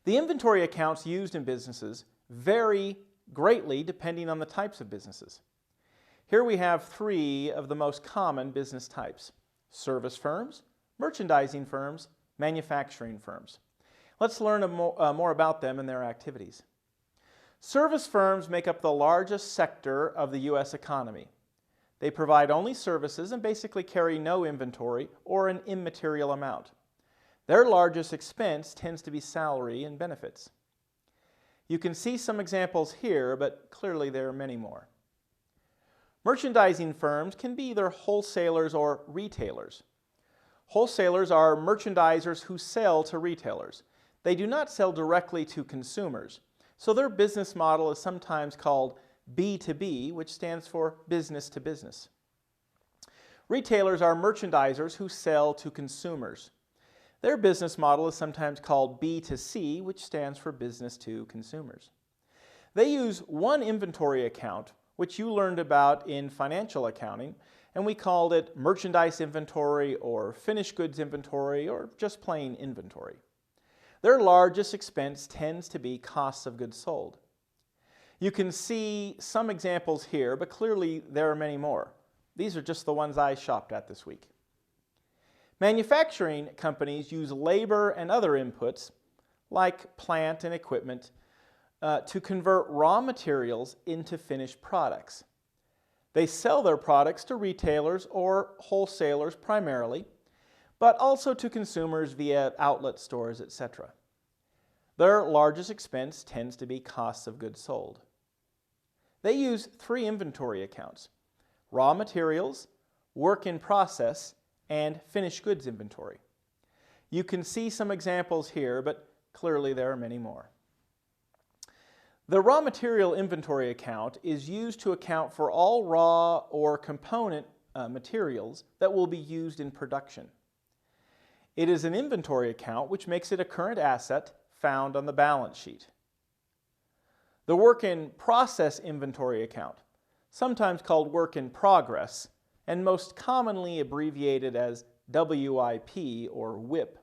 The inventory accounts used in businesses vary greatly depending on the types of businesses. Here we have three of the most common business types: service firms, merchandising firms, manufacturing firms. Let's learn more about them and their activities. Service firms make up the largest sector of the U.S. economy. They provide only services and basically carry no inventory or an immaterial amount. Their largest expense tends to be salary and benefits. You can see some examples here, but clearly there are many more. Merchandising firms can be either wholesalers or retailers. Wholesalers are merchandisers who sell to retailers. They do not sell directly to consumers, so their business model is sometimes called B2B, which stands for business to business. Retailers are merchandisers who sell to consumers. Their business model is sometimes called B2C, which stands for business to consumers. They use one inventory account, which you learned about in financial accounting, and we called it merchandise inventory or finished goods inventory or just plain inventory. Their largest expense tends to be costs of goods sold. You can see some examples here, but clearly there are many more. These are just the ones I shopped at this week. Manufacturing companies use labor and other inputs, like plant and equipment, to convert raw materials into finished products. They sell their products to retailers or wholesalers primarily, but also to consumers via outlet stores, etc. Their largest expense tends to be costs of goods sold. They use three inventory accounts: raw materials, work in process, and finished goods inventory. You can see some examples here, but clearly there are many more. The raw material inventory account is used to account for all raw or component materials that will be used in production. It is an inventory account, which makes it a current asset found on the balance sheet. The work in process inventory account, sometimes called work in progress, and most commonly abbreviated as WIP or WIP,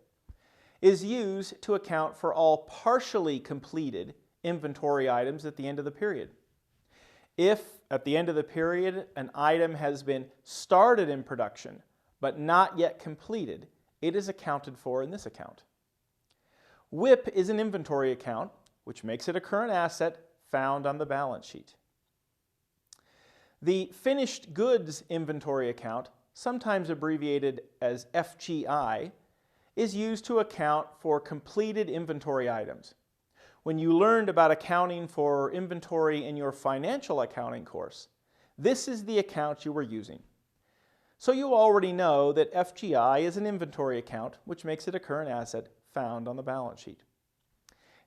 is used to account for all partially completed inventory items at the end of the period. If, at the end of the period, an item has been started in production but not yet completed, it is accounted for in this account. WIP is an inventory account, which makes it a current asset found on the balance sheet. The finished goods inventory account, sometimes abbreviated as FGI, is used to account for completed inventory items. When you learned about accounting for inventory in your financial accounting course, this is the account you were using. So you already know that FGI is an inventory account, which makes it a current asset found on the balance sheet.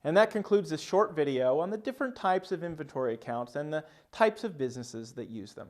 And that concludes this short video on the different types of inventory accounts and the types of businesses that use them.